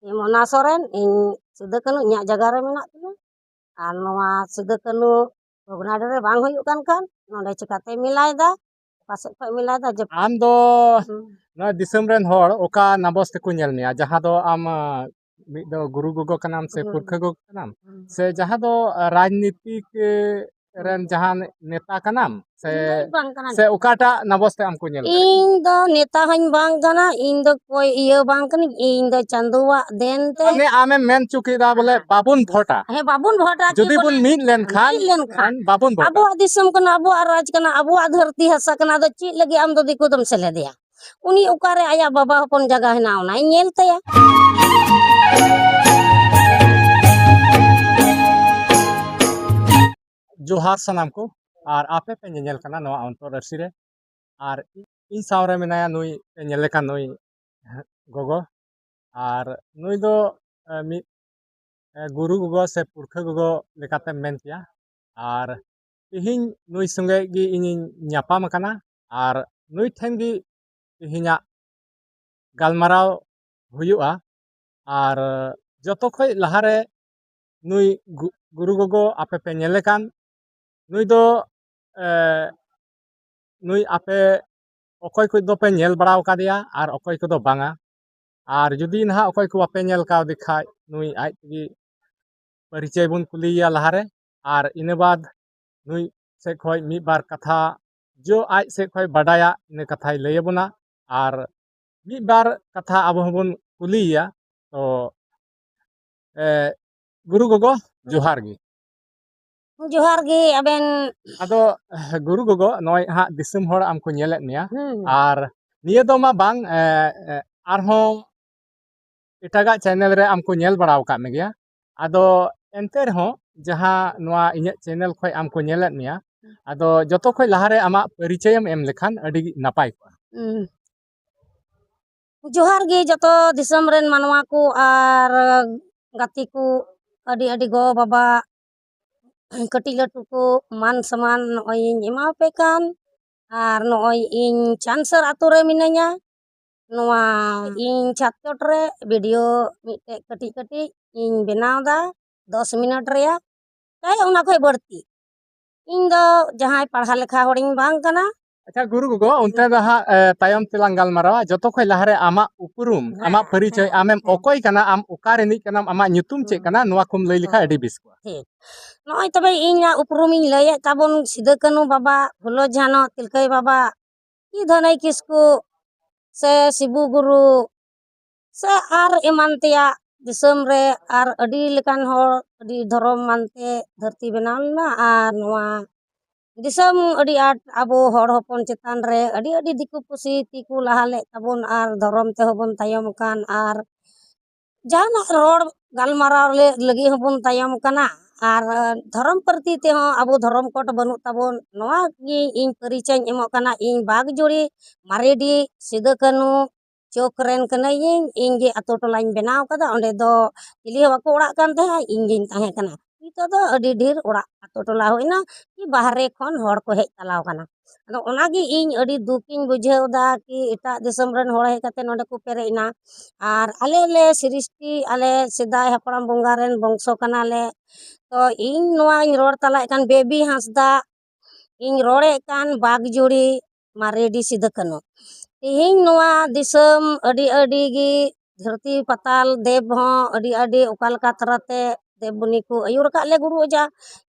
मोना सोरेन इन सिदो कानू इᱧᱟᱜ ᱡᱟᱭᱜᱟ ᱨᱮ ᱢᱮᱱᱟᱜ ᱛᱤᱧᱟ ᱟᱨ ᱱᱚᱣᱟ ᱥᱤᱫᱩ ᱠᱟᱱᱩ ᱵᱷᱚᱜᱽᱱᱟᱰᱤ ᱨᱮ ᱵᱟᱝ ᱦᱩᱭᱩᱜ ᱠᱟᱱ ᱠᱷᱟᱱ ᱱᱚᱰᱮ ᱪᱤᱠᱟᱹᱛᱮ ᱢᱮᱞᱟᱭᱫᱟ ᱚᱠᱟ ᱥᱮᱫ ᱠᱷᱚᱡ ᱢᱮᱞᱟᱭᱫᱟ ᱡᱮ ᱟᱢ ᱫᱚ ᱱᱚᱣᱟ ᱫᱤᱥᱚᱢ ᱨᱮᱱ ᱦᱚᱲ ᱚᱠᱟ ᱱᱟᱵᱚᱥ ᱛᱮᱠᱚ ᱧᱮᱞ ᱢᱮᱭᱟ ᱡᱟᱦᱟᱸ ᱫᱚ ᱟᱢ ᱢᱤᱫ ᱫᱚ ᱜᱩᱨᱩ ᱜᱚᱜᱚ ᱠᱟᱱᱟᱢ ᱥᱮ ᱯᱩᱨᱠᱷᱟᱹ ᱜᱚᱜᱚ ᱠᱟᱱᱟᱢ ᱥᱮ ᱡᱟᱦᱟᱸ ᱫᱚ ᱨᱟᱡᱽᱱᱤᱛᱤᱠ ᱨᱮᱱ ᱡᱟᱦᱟᱸ ᱱᱮᱛᱟ ᱠᱟᱱᱟᱢ ᱥᱮ ᱚᱠᱟᱴᱟᱜ ᱱᱟᱵᱚᱥ ᱛᱮ ᱟᱢ ᱠᱚ ᱧᱮᱞ ᱫᱟᱲᱮᱭᱟᱜᱼᱟ? ᱤᱧ ᱫᱚ ᱱᱮᱛᱟ ᱦᱚᱧ ᱵᱟᱝ ᱠᱟᱱᱟ ᱤᱧ ᱫᱚ ᱠᱚᱭ ᱤᱭᱟᱹ ᱵᱟᱝ ᱠᱟᱹᱱᱟᱹᱧ ᱤᱧ ᱫᱚ ᱪᱟᱸᱫᱳᱣᱟᱜ ᱫᱮᱱ ᱛᱮ ᱢᱟᱱᱮ ᱟᱢᱮᱢ ᱢᱮᱱ ᱪᱚ ᱠᱮᱫᱟ ᱵᱚᱞᱮ ᱵᱟᱵᱚᱱ ᱵᱷᱳᱴᱟ ᱦᱮᱸ ᱵᱟᱵᱚᱱ ᱵᱷᱳᱴᱟ ᱡᱩᱫᱤ ᱵᱚᱱ ᱢᱤᱫ ᱞᱮᱱᱠᱷᱟᱱ ᱵᱟᱵᱚᱱ ᱵᱷᱳᱴᱟ ᱟᱵᱚᱣᱟᱜ ᱫᱤᱥᱚᱢ ᱠᱟᱱᱟ ᱟᱵᱚᱣᱟᱜ ᱨᱟᱡᱽ ᱠᱟᱱᱟ ᱟᱵᱚᱣᱟᱜ ᱫᱷᱟᱹᱨᱛᱤ ᱦᱟᱥᱟ ᱠᱟᱱᱟ ᱟᱫᱚ ᱪᱮᱫ ᱞᱟᱹᱜᱤᱫ ᱟᱢ ᱫᱚ ᱫᱤᱠᱩ ᱫᱚᱢ ᱥᱮᱞᱮᱫᱮᱭᱟ ᱩᱱᱤ ᱚᱠᱟᱨᱮ ᱟᱭᱟᱜ ᱵᱟᱵᱟ ᱦᱚᱯᱚᱱ ᱡᱟᱭᱜᱟ ᱦᱮᱱᱟᱜᱼᱟ ᱚᱱᱟᱭ ᱧᱮᱞ ᱛᱟᱭᱟ जोहार सानाम को और आपे पे नेल कना नवा अंतरराष्ट्री रे और इन सावरे मेनाया नुई नेले का नुई गोगो और नुई दो मि गुरु गोगो से पुरखा गोगो लेकाते मेन किया और तिहिन नुई संगे गी इनि न्यापाम कना और नुई ठेन गी तिहिना गालमाराव हुयुआ और जतो खय लहारे नुई गुरु गोगो आपे पे नेले कान नुई दो नुई आपे अकय को दो पे नेल बड़ाव कादिया और अकय को दो बांगा और जुदी ना अकय को आपे नेल कावदि खाय नुई आज तगी परिचय बन कुलिया लहारे और इने बाद नुई से खय मी बार कथा जो आज से खय बडाया इन कथाय लयबोना और मी बार कथा अब हबन कुलिया तो गुरु गोगो जोहार गी जोहार गे अबेन आदो गुरु गोगो नय हा दिसम हर आमको नेलेत मिया और निये दो मा बांग आरहो एटागा चैनल रे आमको नेल बड़ाव का मे गया आदो एनते रहो जहां नवा इnya चैनल खय आमको नेलेत मिया आदो जतो खय लहारे आमा परिचयम एम लेखान अडी नापाय को जोहार गे जतो दिसम रेन मानवा को और गाती को अडी अडी गो बाबा कटी लटू को मान समान नय एमा पे कान और नय इन चांसर आतो रे मिनाया नवा इन छातचोट रे वीडियो मिटे कटी कटी इन बनावदा 10 मिनट रेया ताय उना खय बढ़ती इन दो जहां पढ़ा लेखा होड़िंग बांग कना अच्छा गुरु गोगो उनते दहा तायम तेलांग गालमारावा जतो खय लहारे आमा उपरुम आमा परिचय आमेम अकय कना आम ओकारे नि कना आमा nyutum चे कना नवा कुम लई लिखा अडी बिस को ठीक नय तबे इना उपरुम इन लय ताबन सिदो कानू बाबा फुलो झानो तिलकई बाबा की धनई किसको से शिबू गुरु से आर एमानतिया दिसम रे आर अडी लेकान होर अडी धर्म मानते धरती बनावलना आर नवा दिसम अडी आट आबो होर हपन चेतान रे अडी अडी दिकु पुसी तिकु लहाले ताबन आर धर्म ते हबन तायम कान आर जाना रोड गालमाराव ले लगी हबन तायम काना आर धर्म प्रति ते हो आबो धर्म कोट बनु ताबन नवा गी इन परिचय एमो काना इन बाग जोड़ी मारेडी सिदो कानू चौक रेन कना इन गे अतो टोलाइन बनाव कदा ओंडे दो चिली बाको ओड़ा कान थे इन गिन ताहे कना इतो दो अडी ढेर ओड़ा अतो टोला होइना कि बाहरे खन होड़ को हेज तलाव कना अदो ओनागी इन अडी दुखिन बुझेवदा कि एटा दिसम रेन होड़ हे कते नोंडे को पेरेना आर आले ले सृष्टि आले सिदाय हपड़ाम बोंगा रेन बंशो कना ले तो इन नवा इन रोड तला कान बेबी हंसदा इन रोड़े कान बाग जोड़ी मारेडी सिदो कानू तिहिन नवा दिसम अडी अडी गी धरती पताल देव हो अडी अडी ओकालका तरते देवबुनी को अयुर का ले गुरु ओजा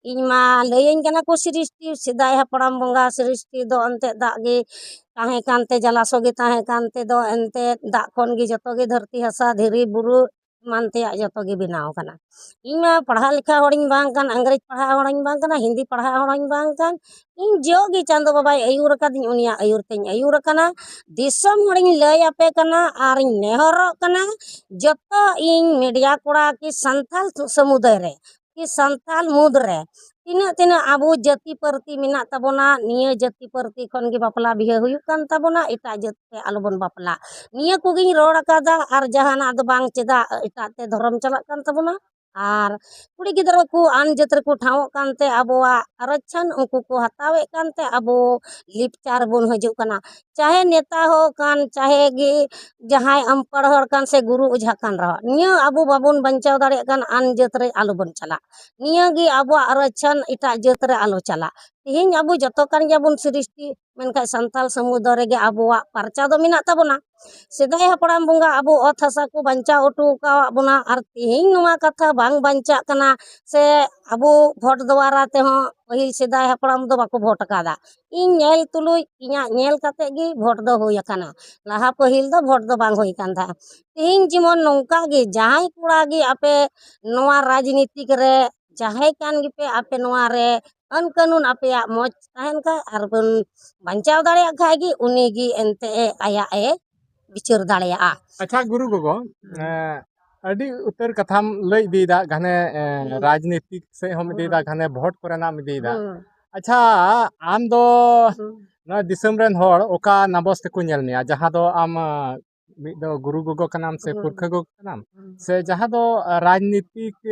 इन मा लयन कना को सृष्टि सिदाय हपड़ाम बोंगा सृष्टि दो अंते दागे ताहे कानते जलासो गे ताहे कानते दो एनते दा खन गे जतो गे धरती हसा धीरी बुरु मानते जतो गे बनाव कना इन मा पढ़ा लिखा होड़िन बांग कान अंग्रेज पढ़ा होड़िन बांग काना हिंदी पढ़ा होड़िन बांग कान इन जोगी चांदो बाबा अयुर कादिन उनिया अयुर तेन अयुर कना दिसम होड़िन लय आपे कना आर नेहरो कना जतो इन मीडिया कोड़ा की संथाल समुदाय रे कि संथाल मुद रे तीना तीना आबो जाति प्रति मिना तबोना निया जाति प्रति खन गे बापला बिहे हुयुक कान तबोना एटा जाति आलोबन बापला निया कोगिन रोड कादा आर जहाना द बांग चेदा एटा ते धर्म चला कान तबोना आर कुड़ी गिदरा को आन जत्र को ठाव कानते आबोआ आरक्षण उनको को हतावे कानते आबो लिपचार बोन हजू कना चाहे नेता हो कान चाहे गे जहां अनपढ़ हर कान से गुरु ओझा कान रहा निया अबो बाबन बंचाव दाड़े कान आन जात रे आलो बन चला निया गे अबो आरक्षण इटा जात रे आलो चला तिहिन अबो जतो कान गयाबन सृष्टि मेनका संताल समुदाय रे आबोवा परचा दो मेना ताबोना सेदाय हपड़ाम बंगा अबो अत हासा को बंचाव ओटो का बोना आर तिहिन नोवा कथा बांग बंचा कना से अबो भोट द्वारा ते हो पहिल सेदाय हपड़ाम दो बाको भोट कादा इन नेल तुलुई इया नेल कते गे भोट दो होय कना लाहा पहिल दो भोट दो बांग होय कान था तिहिन जेमन नौका गे जहां कुड़ा गे आपे नोवा राजनीतिक रे जहां कान गे पे आपे नोवा रे अन कानून आपे मौज तहन का आर बन बंचाव दाड़े खाय गे उनी गे एनते आया ए बिचार दाड़े आ अच्छा गुरु गोगो अड़ी उतर कथाम लई दीदा घने राजनीतिक से हम दीदा घने भोट करना में दीदा अच्छा आम दो ना दिसम रेन होड़ ओका नबस ते को नेल मिया जहां दो आम मिद दो गुरु गोगो कनाम से पुरखा गोगो कनाम से जहां दो राजनीतिक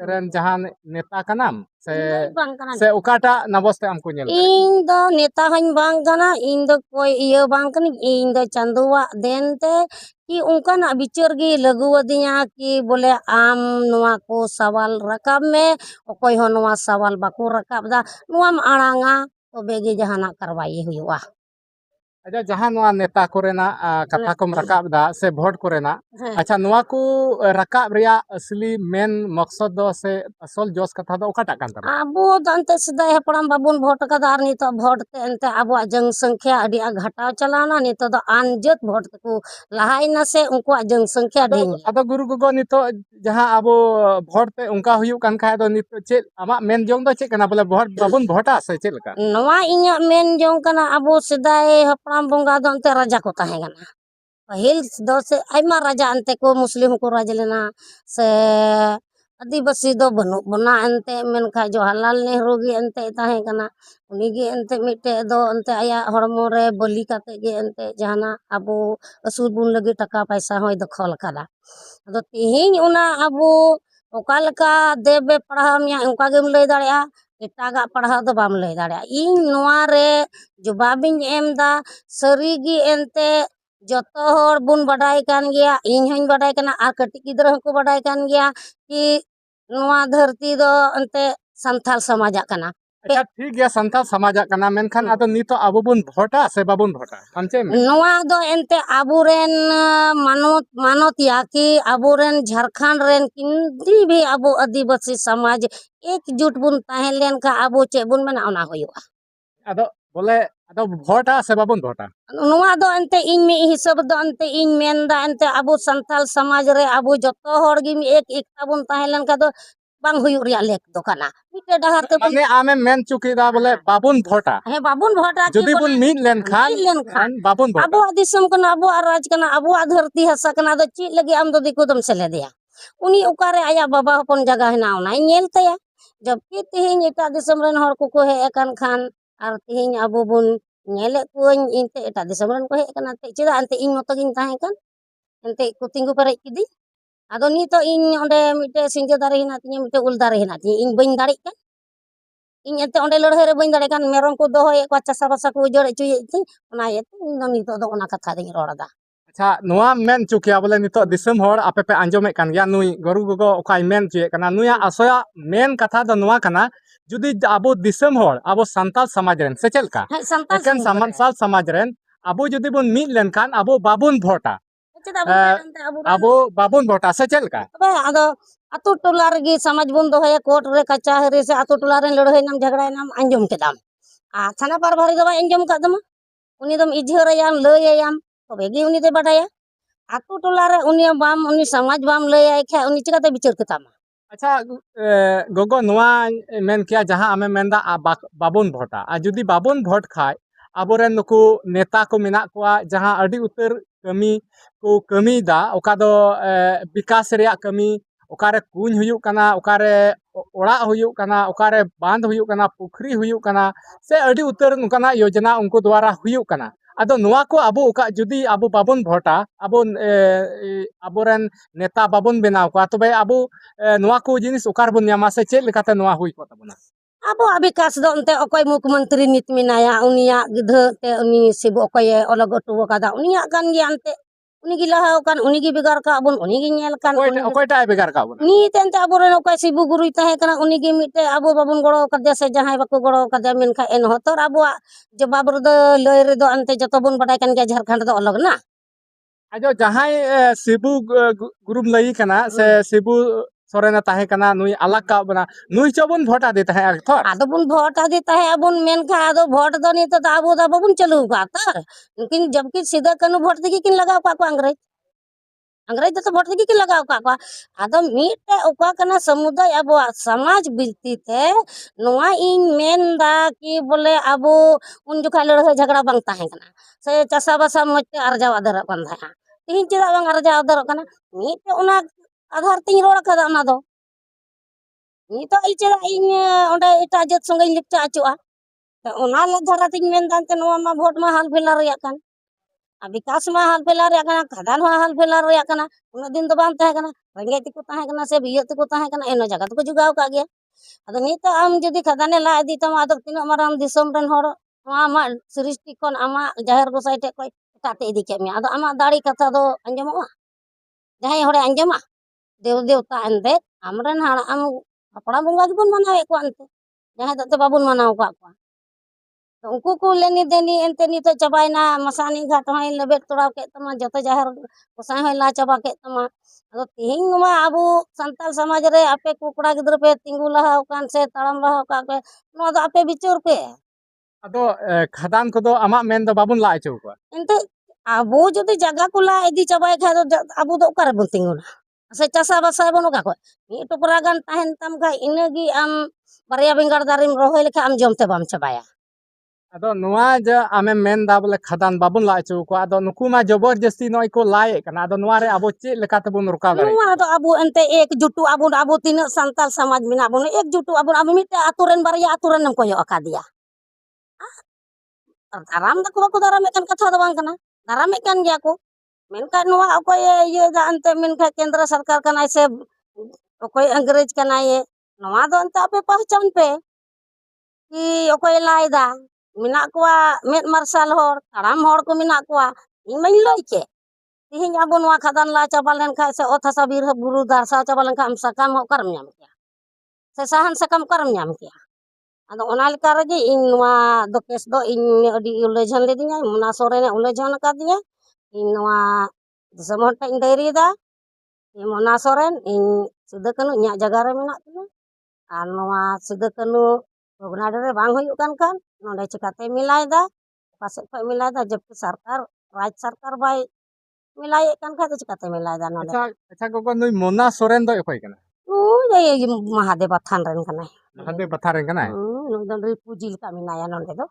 रेन जहां नेता कनाम से ओकाटा नबस ते हमको नेल इन दो नेता हन बांग कना इन दो कोई इयो बांग कनी इन दो चंदुआ देनते कि उनका ना विचार गे लगु दिया कि बोले आम नोआ को सवाल रकाब में कोई हो नोआ सवाल बाको रकाब दा नोआम आड़ांगा तो बेगे जहाना करवाई हुआ अच्छा जहां नोआ नेता कोरेना कथा को रकाब दा से भोट कोरेना अच्छा नोआ को रकाब रिया असली मेन मकसद दो से असल जोस कथा दो ओकाटा कान तबा अबो दंते सिदा हपड़ाम बाबुन भोट कदा आर नितो भोट ते एनते अबो जनसंख्या अडी घटाव चलाना नितो दो आनजत भोट को लहाई न से उनको जनसंख्या ढेर अदो गुरु गोगो नितो जहां अबो भोट ते उनका हुयु कान खाय दो नितो चे आमा मेन जोंग दो चे कना बोले भोट बाबुन भोटा से चे लका नवा इया मेन जोंग कना अबो सिदाय हपड़ाम बंगा दो अंते राजा को ताहे गना पहिल दो से आइमा राजा अंते को मुस्लिम को राज लेना से आदिवासी दो बनु बना अंते मेनखा जवाहरलाल नेहरू गे अंते ताहे गना उनी गे अंते मिटे दो अंते आया हड़मो रे बलि काते गे अंते जहाना अबो असूल बुन लगे टका पैसा होय दखल कदा अदो तिहिन उना अबो ओका लका देबे पढ़ा मिया उनका गेम लई दाड़िया एटागा पढ़ा दो बाम लई दाड़िया इन नोआ रे जवाबिन एमदा सरीगी एनते जतो हर बुन बडाई कान गया इन हन बडाई कना आ कटी गिदरा को बडाई कान गया कि नोआ धरती दो अंते संथाल समाज कना अच्छा ठीक गया संताल समाज कना मेनखान आदो नितो अबो बुन भोटा से बाबुन भोटा हमचे में नोआ दो एनते आबुरेन मानत मानत या कि आबुरेन झारखंड रेन किंदी भी अबो आदिवासी समाज एकजुट बुन ताहेन लेन का अबो चे बुन मना ओना होयुआ अदो बोले अदो भोटा से बाबुन भोटा नोआ दो एनते इन में हिसाब दो एनते इन मेनदा एनते अबो संथाल समाज रे अबो जतो हर गी एक एकता बुन ताहेन लेन का दो बांग हुयु रिया लेक दो कना मिटे डहार ते माने आमे मेन चुकीदा बोले बाबुन भोटा हे बाबुन भोटा जुदी बुन मीट लेनखान बाबुन भोटा अबो दिसम कना अबो राज कना अबो धरती हसा कना दो ची लगे आम दो दिको दम सेले दिया उनी उकारे आया बाबा हपन जगह हेना ओना नेल तया जबकि तिहिन एटा दिसम रेन हर को हे एकान खान आर तिहिन अबो बुन नेले कुन इनते एटा दिसम रेन को हे कना ते चिदा अंते इन मतो गिन ताहे kan ente ku tinggu pare kidi ado ni to in onde mite sinja dare hina tinya mite ul dare hina tinya in bain dare kan in ente onde lorhe re bain dare kan merom ko doho e ko chasa basa ko jore cuy ti ona ye in do ni to do ona katha ding rora da अच्छा नोआ main चुकिया बोले नितो दिसम होड़ आपे पे आंजोमे कान गया नुई गरु गोगो ओकाय मेन चुये कना नुया असया मेन कथा दो नोआ कना जुदी अबो दिसम होड़ अबो संताल समाज रेन से चलका एकेन संताल समाज रेन अबो जुदी बुन मीट लेन कान अबो बाबुन भोटा अबो बाबुन भोटा से चलका तबे आदो अतु टोला रे समाज बुन दो है कोर्ट रे कचहरी से अतु टोला रे लड़ाई नाम झगड़ा नाम आंजोम केदाम आ थाना पर भरी दो आंजोम का दम उनी दम इझरयाम लययाम तबे गे उनी दे बडाया अतु टोला रे उनी बाम उनी समाज बाम लय आय खे उनी चिकाते बिचार केताम अच्छा गोगो नोआ मेन किया जहां आमे मेनदा बाबुन भोटा आ जुदी बाबुन भोट खाय आबोरेन नुकु नेता को मेना कोआ जहां अडी उतर कमी को कमी दा ओका दो विकास रिया कमी ओकारे कुन हुयु कना ओकारे ओड़ा हुयु कना ओकारे बांध हुयु कना पुखरी हुयु कना से अडी उतर नुकाना योजना उनको द्वारा हुयु कना अदो नोआ को अबो ओका जुदी अबो बाबुन भोटा अबो अबोरेन नेता बाबुन बनाव को तबे अबो नोआ को जिनिस ओकार बुन न्यामा से चेल लेकाते नोआ हुई को तबना ᱟᱵᱚᱣᱟᱜ ᱵᱤᱠᱟᱥ ᱫᱚ ᱚᱱᱛᱮ ᱚᱠᱚᱭ ᱢᱩᱠᱷᱢᱚᱱᱛᱨᱤ ᱱᱤᱛ ᱢᱮᱱᱟᱭᱟ ᱩᱱᱤᱭᱟᱜ ᱜᱤᱫᱷᱟᱹ ᱛᱮ ᱩᱱᱤ ᱥᱤᱵᱩ ᱚᱠᱚᱭᱮ ᱚᱞᱚᱜ ᱦᱚᱴᱚ ᱟᱠᱟᱫᱟ ᱩᱱᱤᱭᱟᱜ ᱠᱟᱱ ᱜᱮᱭᱟ ᱮᱱᱛᱮ ᱩᱱᱤᱜᱮ ᱞᱟᱦᱟᱣ ᱟᱠᱟᱱ ᱩᱱᱤᱜᱮ ᱵᱷᱮᱜᱟᱨ ᱠᱟᱜ ᱵᱚᱱ ᱩᱱᱤᱜᱮ ᱧᱮᱞ ᱠᱟᱱ ᱩᱱᱤᱜᱮ ᱚᱠᱚᱭᱴᱟᱜ ᱵᱷᱮᱜᱟᱨ ᱠᱟᱜ ᱵᱚᱱᱟ ᱱᱤᱛ ᱮᱱᱛᱮ ᱟᱵᱚᱨᱮᱱ ᱚᱠᱚᱭ ᱥᱤᱵᱩ ᱜᱩᱨᱩᱭ ᱛᱟᱦᱮᱸ ᱠᱟᱱᱟ ᱩᱱᱤᱜᱮ ᱢᱤᱫᱴᱮᱡ ᱟᱵᱚ ᱵᱟᱵᱚᱱ ᱜᱚᱲᱚ ᱟᱠᱟᱫᱮᱭᱟ ᱥᱮ ᱡᱟᱦᱟᱸᱭ ᱵᱟᱠᱚ ᱜᱚᱲᱚ ᱟᱠᱟᱫᱮᱭᱟ ᱢᱮᱱᱠᱷᱟᱱ ᱮᱱᱦᱚᱸ ᱛᱚ ᱟᱵᱚᱣᱟᱜ ᱡᱚᱵᱟᱵ ᱨᱮᱫᱚ ᱞᱟᱹᱭ ᱨᱮᱫᱚ ᱮᱱᱛᱮ ᱡᱚᱛᱚ ᱵᱚᱱ ᱵᱟᱰᱟᱭ ᱠᱟᱱ ᱜᱮᱭᱟ ᱡᱷᱟᱲᱠᱷᱚᱸᱰ ᱫᱚ ᱚᱞᱚᱜ ना ᱟᱫᱚ ᱡᱟᱦᱟᱸᱭ ᱥᱤᱵᱩ ᱜᱩᱨᱩᱢ ᱞᱟᱹᱭ ᱠᱟᱱᱟ ᱥᱮ ᱥᱤᱵᱩ ᱥᱚᱨᱮᱱᱮ ᱛᱟᱦᱮᱸ ᱠᱟᱱᱟ ᱱᱩᱭ ᱟᱞᱟᱜ ᱠᱟᱜ ᱵᱚᱱᱟ ᱱᱩᱭ ᱪᱚ ᱵᱚᱱ ᱵᱷᱳᱴ ᱟᱫᱮ ᱛᱟᱦᱮᱸ ᱛᱷᱚᱨ ᱟᱫᱚ ᱵᱚᱱ ᱵᱷᱳᱴ ᱟᱫᱮ ᱛᱟᱦᱮᱸ ᱟᱵᱚᱱ ᱢᱮᱱᱠᱷᱟᱱ ᱟᱫᱚ ᱵᱷᱳᱴ ᱫᱚ ᱱᱤᱛᱚᱜ ᱫᱚ ᱟᱵᱚ ᱫᱚ ᱵᱟᱵᱚᱱ ᱪᱟᱹᱞᱩ ᱟᱠᱟᱫ ᱛᱚ ᱩᱱᱠᱤᱱ ᱡᱚᱵᱠᱤ ᱥᱤᱫᱟᱹ ᱠᱟᱹᱱᱦᱩ ᱵᱷᱳᱴ ᱛᱮᱜᱮ ᱠᱤᱱ ᱞᱟᱜᱟᱣ ᱟᱠᱟᱫ ᱠᱚᱣᱟ अंग्रेज ᱫᱚ ᱵᱷᱳᱴ ᱛᱮᱜᱮ ᱠᱤᱱ ᱞᱟᱜᱟᱣ ᱟᱠᱟᱫ ᱠᱚᱣᱟ ᱟᱫᱚ ᱢᱤᱫᱴᱮᱡ ᱚᱠᱟ ᱠᱟᱱᱟ ᱥᱚᱢᱩᱫᱟᱭ ᱟᱵᱚᱣᱟᱜ ᱥᱚᱢᱟᱡᱽ ᱵᱤᱞᱛᱤ ᱛᱮ ᱱᱚᱣᱟ ᱤᱧ ᱢᱮᱱᱫᱟ ᱠᱤ ᱵᱚᱞᱮ ᱟᱵᱚ ᱩᱱ ᱡᱚᱠᱷᱟ ᱞᱟᱹᱲᱦᱟᱹᱭ ᱡᱷᱟᱜᱲᱟ ᱵᱟᱝ ᱛᱟᱦᱮᱸ ᱠᱟᱱᱟ ᱥᱮ ᱪᱟᱥᱟ ᱵᱟᱥᱟ ᱢᱚᱡᱽ ᱛᱮ ᱟᱨᱡᱟᱣ ᱟᱫᱮᱨᱚᱜ ᱠᱟᱱ ᱛᱟᱦᱮᱸᱜᱼᱟ ᱛᱤᱦᱤᱧ ᱪᱮᱫᱟᱜ ᱵᱟᱝ ᱟᱨᱡᱟᱣ ᱟᱫᱮᱨᱚᱜ ᱠᱟᱱᱟ ᱢᱤᱫᱴᱮᱡ ᱚᱱᱟ ᱟᱫᱷᱟᱨ ᱛᱤᱧ ᱨᱚᱲ ᱟᱠᱟᱫᱟ ᱚᱱᱟ ᱫᱚ ᱱᱤᱛᱚᱜ ᱪᱮᱫᱟᱜ ᱤᱧ ᱚᱸᱰᱮ ᱮᱴᱟᱜ ᱡᱟᱹᱛ ᱥᱚᱸᱜᱮᱧ ᱞᱮᱯᱪᱟ ᱦᱚᱪᱚᱜᱼᱟ ᱚᱱᱟ ᱫᱷᱟᱨᱟ ᱛᱤᱧ ᱢᱮᱱᱫᱟ ᱮᱱᱛᱮ ᱱᱚᱣᱟ ᱢᱟ ᱵᱷᱳᱴ ᱢᱟ ᱦᱟᱞ ᱯᱷᱮᱞᱟ ᱨᱮᱭᱟᱜ ᱠᱟᱱ ᱟᱨ ᱵᱤᱠᱟᱥ ᱢᱟ ᱦᱟᱞ ᱯᱷᱮᱞᱟ ᱨᱮᱭᱟᱜ ᱠᱟᱱᱟ ᱠᱷᱟᱫᱟᱱ ᱦᱚᱸ ᱦᱟᱞ ᱯᱷᱮᱞᱟ ᱨᱮᱭᱟᱜ ᱠᱟᱱᱟ ᱩᱱᱟᱹᱜ ᱫᱤᱱ ᱫᱚ ᱵᱟᱝ ᱛᱟᱦᱮᱸ ᱠᱟᱱᱟ ᱨᱮᱸᱜᱮᱡ ᱛᱮᱠᱚ ᱛᱟᱦᱮᱸ ᱠᱟᱱᱟ ᱥᱮ ᱵᱤᱭᱟᱹᱜ ᱛᱮᱠᱚ ᱛᱟᱦᱮᱸ ᱠᱟᱱᱟ ᱮᱱᱚ ᱡᱟᱭᱜᱟ ᱛᱮᱠᱚ ᱡᱚᱜᱟᱣ ᱟᱠᱟᱫ ᱜᱮᱭᱟ ᱟᱫᱚ ᱱᱤᱛᱚᱜ ᱟᱢ ᱡᱩᱫᱤ ᱠᱷᱟᱫᱟᱱᱮ ᱞᱟ ᱤᱫᱤ ᱛᱟᱢᱟ ᱟᱫᱚ ᱛᱤᱱᱟᱹᱜ ᱢᱟᱨᱟᱝ ᱫᱤᱥᱚᱢ ᱨᱮᱱ ᱦᱚᱲ ᱱᱚᱣᱟ ᱟᱢᱟᱜ ᱥᱨᱤᱥᱴᱤ ᱠᱷᱚᱱ ᱟᱢᱟᱜ ᱡᱟᱦᱮᱨ ᱜᱚᱸᱥᱟᱭ ᱴᱷᱮᱡ ᱠᱷᱚᱡ ᱮᱴᱟᱜ ᱛᱮ ᱤᱫᱤ ᱠᱮᱫ ᱢᱮᱭᱟ ᱟᱫᱚ ᱟᱢᱟᱜ ᱫᱟᱲᱮ ᱠᱟᱛᱷᱟ ᱫᱚ ᱟᱸᱡᱚᱢᱚᱜᱼᱟ ᱡᱟᱦᱟᱸᱭ ᱦᱚᱲᱮ ᱟᱸᱡᱚᱢᱟ ᱫᱮᱣ ᱫᱮᱣᱛᱟ ᱮᱱᱛᱮ ᱟᱢᱨᱮᱱ ᱟᱢ ᱦᱟᱯᱲᱟᱢ ᱵᱚᱸᱜᱟ ᱜᱮᱵᱚᱱ ᱢᱟᱱᱟᱣᱮᱫ ᱠᱚᱣᱟ ᱮᱱᱛᱮ ᱡᱟᱦᱟᱸᱭ ᱫᱚ ᱵᱟᱵᱚᱱ ᱢᱟᱱᱟᱣ ᱟᱠᱟᱫ ᱠᱚᱣᱟ ᱩᱱᱠᱩ ᱠᱚ ᱞᱮᱱᱤ ᱫᱮᱱᱤ ᱮᱱᱛᱮ ᱱᱤᱛᱚᱜ ᱪᱟᱵᱟᱭᱮᱱᱟ ᱢᱟᱥᱟᱱᱤ ᱜᱷᱟᱴ ᱦᱚᱸᱭ ᱞᱮᱵᱮᱫ ᱛᱚᱲᱟᱣ ᱠᱮᱫ ᱛᱟᱢᱟ ᱡᱚᱛᱚ ᱡᱟᱦᱮᱨ ᱜᱚᱸᱥᱟᱭ ᱦᱚᱸᱭ ᱞᱟ ᱪᱟᱵᱟ ᱠᱮᱫ ᱛᱟᱢᱟ ᱟᱫᱚ ᱛᱤᱦᱤᱧ ᱱᱚᱣᱟ ᱟᱵᱚ ᱥᱟᱱᱛᱟᱲ ᱥᱚᱢᱟᱡᱽ ᱨᱮ ᱟᱯᱮ ᱠᱚ ᱠᱚᱲᱟ ᱜᱤᱫᱽᱨᱟᱹ ᱯᱮ ᱛᱤᱸᱜᱩ ᱞᱟᱦᱟ ᱟᱠᱟᱱ ᱥᱮ ᱛᱟᱲᱟᱢ ᱞᱟᱦᱟ ᱟᱠᱟᱫ ᱯᱮ ᱱᱚᱣᱟ ᱫᱚ ᱟᱯᱮ ᱵᱤᱪᱟᱹᱨ ᱯᱮ ᱟᱫᱚ ᱠᱷᱟᱫᱟᱱ ᱠᱚᱫᱚ ᱟᱢᱟᱜ ᱢᱮᱱ ᱫᱚ ᱵᱟᱵᱚᱱ ᱞᱟ ᱦᱚᱪᱚ ᱠᱚᱣᱟ ᱮᱱᱛᱮ ᱟᱵᱚ ᱡᱩᱫᱤ ᱡᱟᱭᱜᱟ ᱠᱚ ᱞᱟ ᱤᱫᱤ ᱪᱟᱵᱟᱭ ᱠᱷᱟᱡ ᱫᱚ ᱟᱵᱚ ᱫᱚ ᱚᱠᱟᱨᱮᱵᱚᱱ ᱛᱤᱸᱜᱩᱱᱟ ᱥᱮ ᱪᱟᱥᱟ ᱵᱟᱥᱟᱭᱵᱚᱱ ᱚᱠᱟ ᱠᱷᱚᱡ ᱢᱤᱫ ᱴᱚᱯᱨᱟ ᱜᱟᱱ ᱛᱟᱦᱮᱱ ᱛᱟᱢ ᱠᱷᱟᱡ ᱤᱱᱟᱹᱜᱮ ᱟᱢ ᱵᱟᱨᱭᱟ ᱵᱮᱸᱜᱟᱲ ᱫᱟᱨᱮᱢ ᱨᱚᱦᱚᱭ ᱞᱮᱠᱷᱟᱡ ᱟᱢ ᱡᱚᱢ ᱛᱮ ᱵᱟᱢ ᱪᱟᱵᱟᱭᱟ ᱟᱫᱚ ᱱᱚᱣᱟ ᱡᱮ ᱟᱢᱮᱢ ᱢᱮᱱᱫᱟ ᱵᱚᱞᱮ ᱠᱷᱟᱫᱟᱱ ᱵᱟᱵᱚᱱ ᱞᱟ ᱦᱚᱪᱚ ᱠᱚᱣᱟ ᱟᱫᱚ ᱱᱩᱠᱩ ᱢᱟ ᱡᱚᱵᱚᱨ ᱡᱟᱹᱥᱛᱤ ᱱᱚᱜᱼᱚᱭ ᱠᱚ ᱞᱟᱭᱮᱫ ᱠᱟᱱᱟ ᱟᱫᱚ ᱱᱚᱣᱟ ᱨᱮ ᱟᱵᱚ ᱪᱮᱫ ᱞᱮᱠᱟ ᱛᱮᱵᱚᱱ ᱨᱚᱠᱟᱣ ᱫᱟᱲᱮᱭᱟᱜ ᱱᱚᱣᱟ ᱠᱟᱱᱟ ᱫᱚ ᱟᱵᱚ ᱮᱱᱛᱮ ᱮᱠᱡᱩᱴᱩᱜ ᱟᱵᱚᱱ ᱟᱵᱚ ᱛᱤᱱᱟᱹᱜ ᱥᱟᱱᱛᱟᱲ ᱥᱚᱢᱟᱡᱽ ᱢᱮᱱᱟᱜ ᱵᱚᱱᱟ ᱮᱠᱡᱩᱴᱩᱜ ᱟᱵᱚᱱ ᱟᱵᱚ ᱢᱤᱫᱴᱮᱡ ᱟᱛᱳ ᱨᱮᱱ ᱵᱟᱨᱭᱟ ᱟᱛᱳ ᱨᱮᱱᱮᱢ ᱠᱚᱭᱚᱜ ᱟᱠᱟᱫᱮᱭᱟ ᱫᱟᱨᱟᱢ ᱫᱟᱠᱚ ᱵᱟᱠᱚ ᱫᱟᱨᱟᱢᱮᱫ ᱠᱟᱱ ᱠᱟᱛᱷᱟ ᱫᱚ ᱵᱟᱝ ᱠᱟᱱᱟ ᱫᱟᱨᱟᱢᱮᱫ ᱠᱟᱱ ᱜᱮᱭᱟ ᱠᱚ ᱢᱮᱱᱠᱷᱟᱱ ᱱᱚᱣᱟ ᱚᱠᱚᱭᱮ ᱤᱭᱟᱹᱭᱮᱫᱟ ᱮᱱᱛᱮᱫ ᱢᱮᱱᱠᱷᱟᱱ ᱠᱮᱱᱫᱨᱚ ᱥᱚᱨᱠᱟᱨ ᱠᱟᱱᱟᱭ ᱥᱮ ᱚᱠᱚᱭ ᱤᱝᱨᱮᱡᱽ ᱠᱟᱱᱟᱭ ᱱᱚᱣᱟ ᱫᱚ ᱮᱱᱛᱮ ᱟᱯᱮ ᱯᱟᱦᱪᱟᱱ ᱯᱮ ᱠᱤ ᱚᱠᱚᱭᱮ ᱞᱟᱭᱫᱟ ᱢᱮᱱᱟᱜ ᱠᱚᱣᱟ ᱢᱮᱫ ᱢᱟᱨᱥᱟᱞ ᱦᱚᱲ ᱛᱟᱲᱟᱢ ᱦᱚᱲ ᱠᱚ ᱢᱮᱱᱟᱜ ᱠᱚᱣᱟ ᱤᱧ ᱢᱟᱧ ᱞᱟᱹᱭ ᱠᱮᱫ ᱛᱤᱦᱤᱧ ᱟᱵᱚ ᱱᱚᱣᱟ ᱠᱷᱟᱫᱟᱱ ᱞᱟ ᱪᱟᱵᱟ ᱞᱮᱱᱠᱷᱟᱱ ᱥᱮ ᱚᱛ ᱦᱟᱥᱟ ᱵᱤᱨ ᱵᱩᱨᱩ ᱫᱷᱟᱥᱟᱣ ᱪᱟᱵᱟ ᱞᱮᱱᱠᱷᱟᱱ ᱟᱢ ᱥᱟᱠᱟᱢ ᱦᱚᱸ ᱚᱠᱟᱨᱮᱢ ᱧᱟᱢ ᱠᱮᱭᱟ ᱥᱮ ᱥᱟᱦᱟᱱ ᱥᱟᱠᱟᱢ ᱚᱠᱟᱨᱮᱢ ᱧᱟᱢ ᱠᱮᱭᱟ ᱟᱫᱚ ᱚᱱᱟ ᱞᱮᱠᱟ ᱨᱮᱜᱮ ᱤᱧ ᱱᱚᱣᱟ ᱫᱚ ᱠᱮᱥ ᱫᱚ ᱤᱧ ᱟᱹᱰᱤ ᱩᱞᱟᱹᱡᱷᱟᱱ ᱞᱤᱫᱤᱧᱟ ᱢᱚᱱᱟ ᱥᱚᱨᱮᱱᱮ ᱩᱞᱟᱹᱡᱷᱟᱱ ᱟᱠᱟᱫᱤᱧᱟ ᱤᱧ ᱱᱚᱣᱟ ᱫᱤᱥᱚᱢ ᱦᱚᱲ ᱴᱷᱮᱱ ᱤᱧ ᱰᱟᱭᱨᱤᱭᱮᱫᱟ ᱤᱧ ᱢᱚᱱᱟ ᱥᱚᱨᱮᱱ ᱤᱧ ᱥᱤᱫᱩ ᱠᱟᱹᱱᱦᱩ ᱤᱧᱟᱹᱜ ᱡᱟᱭᱜᱟ ᱨᱮ ᱢᱮᱱᱟᱜ ᱛᱤᱧᱟ ᱟᱨ ᱱᱚᱣᱟ ᱥᱤᱫᱩ ᱠᱟᱹᱱᱦᱩ ᱵᱷᱚᱜᱽᱱᱟᱰᱤ ᱨᱮ ᱵᱟᱝ ᱦᱩᱭᱩᱜ ᱠᱟᱱ ᱠᱷᱟᱱ ᱱᱚᱰᱮ ᱪᱤᱠᱟᱛᱮ ᱢᱮᱞᱟᱭᱮᱫᱟ ᱚᱠᱟ ᱥᱮᱫ ᱠᱷᱚᱡ ᱢᱮᱞᱟᱭᱮᱫᱟ ᱡᱚᱵᱠᱤ ᱥᱚᱨᱠᱟর ᱨᱟᱡᱽ ᱥᱚᱨᱠᱟর ᱵᱟᱭ ᱢᱮᱞᱟᱭᱮᱫ ᱠᱟᱱ ᱠᱷᱟᱡ ᱫᱚ ᱪᱤᱠᱟᱛᱮ ᱢᱮᱞᱟᱭᱮᱫᱟ ᱱᱚᱰᱮ ᱟᱪᱪᱷᱟ ᱜᱚᱜᱚ ᱱᱩᱭ ᱢᱚᱱᱟ ᱥᱚᱨᱮᱱ ᱫᱚ ᱚᱠᱚᱭ ᱠᱟᱱᱟ ᱱᱩᱭ ᱢᱟᱦᱟᱫᱮᱵ ᱛᱷᱟᱱ ᱨᱮᱱ ᱠᱟᱱᱟᱭ ᱢᱟᱦᱟᱫᱮᱵ ᱵᱟᱛᱷᱟ ᱨᱮᱱ ᱠᱟᱱᱟᱭ ᱱᱩᱭ ᱫᱚ ᱨᱤᱯᱩᱡᱤ ᱞᱮᱠᱟ ᱢᱮᱱᱟᱭᱟ ᱱᱚᱰᱮ ᱫᱚ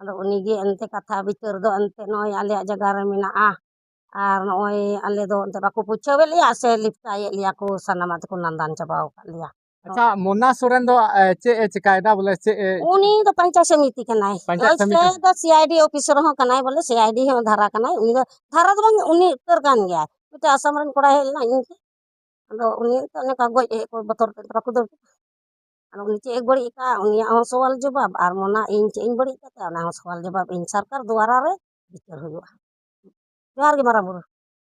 ᱟᱫᱚ ᱩᱱᱤᱜᱮ ᱮᱱᱛᱮ ᱠᱟᱛᱷᱟ ᱵᱤᱪᱟᱹᱨ ᱫᱚ ᱮᱱᱛᱮ ᱱᱚᱜᱼᱚᱭ ᱟᱞᱮᱭᱟᱜ ᱡᱟᱭᱜᱟ ᱨᱮ ᱢᱮᱱᱟᱜᱼᱟ ᱟᱨ ᱱᱚᱜᱼᱚᱭ ᱟᱞᱮ ᱫᱚ ᱮᱱᱛᱮ ᱵᱟᱠᱚ ᱯᱩᱪᱷᱟᱹᱣᱮᱫ ᱞᱮᱭᱟ ᱥᱮ ᱞᱤᱯᱴᱟᱭᱮᱫ ᱞᱮᱭᱟ ᱠᱚ ᱥᱟᱱᱟᱢᱟᱜ ᱛᱮᱠᱚ ᱱᱟᱱᱫᱟᱱ ᱪᱟᱵᱟᱣ ᱟᱠᱟᱫ ᱞᱮᱭᱟ ᱟᱪᱪᱷᱟ ᱢᱚᱱᱟ ᱥᱚᱨᱮᱱ ᱫᱚ ᱪᱮᱫ ᱮ ᱪᱮᱠᱟᱭᱮᱫᱟ ᱵᱚᱞᱮ ᱪᱮᱫ ᱩᱱᱤ ᱫᱚ ᱯᱚᱧᱪᱟᱭᱮᱛ ᱥᱚᱢᱤᱛᱤ ᱠᱟᱱᱟᱭ ᱯᱚᱧᱪᱟᱭᱮᱛ ᱥᱚᱢᱤᱛᱤ ᱫᱚ ᱥᱤআইᱰᱤ ᱚᱯᱷᱤᱥᱟᱨ ᱦᱚᱸ ᱠᱟᱱᱟᱭ ᱵᱚᱞᱮ ᱥᱤআইᱰᱤ ᱦᱚᱸ ᱫᱷᱟᱨᱟ ᱠᱟᱱᱟᱭ ᱩᱱᱤ ᱫᱚ ᱫᱷᱟᱨᱟ ᱫᱚ ᱵᱟᱝ ᱩᱱᱤ ᱩᱛᱟᱹᱨ ᱠᱟᱱ ᱜᱮᱭᱟᱭ ᱢᱤᱫᱴᱮᱡ ᱟᱥᱟᱢ ᱨᱮᱱ ᱠᱚᱲᱟᱭ ᱦᱮᱡ ᱞᱮᱱᱟ ᱤᱧ ᱟᱫᱚ ᱩᱱᱤ ᱚᱱᱮᱠᱟ ᱜᱚᱡ ᱦᱮᱡ ᱠᱚ ᱵᱚᱛᱚᱨ ᱛᱮ ᱵᱟᱠᱚ ᱫᱟᱹᱲ ᱟᱫᱚ ᱩᱱᱤ ᱪᱮᱫ ᱮ ᱵᱟᱹᱲᱤᱡ ᱟᱠᱟᱫᱼᱟ ᱩᱱᱤᱭᱟᱜ ᱦᱚᱸ ᱥᱚᱣᱟᱞ ᱡᱚᱵᱟᱵ ᱟᱨ ᱢᱚᱱᱟ ᱤᱧ ᱪᱮᱫ ᱤᱧ ᱵᱟᱹᱲᱤᱡ ᱠᱟᱫᱟ ᱚᱱᱟ ᱦᱚᱸ ᱥᱚᱣᱟᱞ ᱡᱚᱵᱟᱵ ᱤᱧ ᱥᱚᱨᱠᱟᱨ ᱫᱩᱣᱟᱨᱟ ᱨᱮ ᱵᱤᱪᱟᱹᱨ ᱦᱩᱭᱩᱜᱼᱟ ᱡᱚᱦᱟᱨ ᱜᱮ ᱢᱟᱨᱟᱝ ᱵᱩᱨᱩ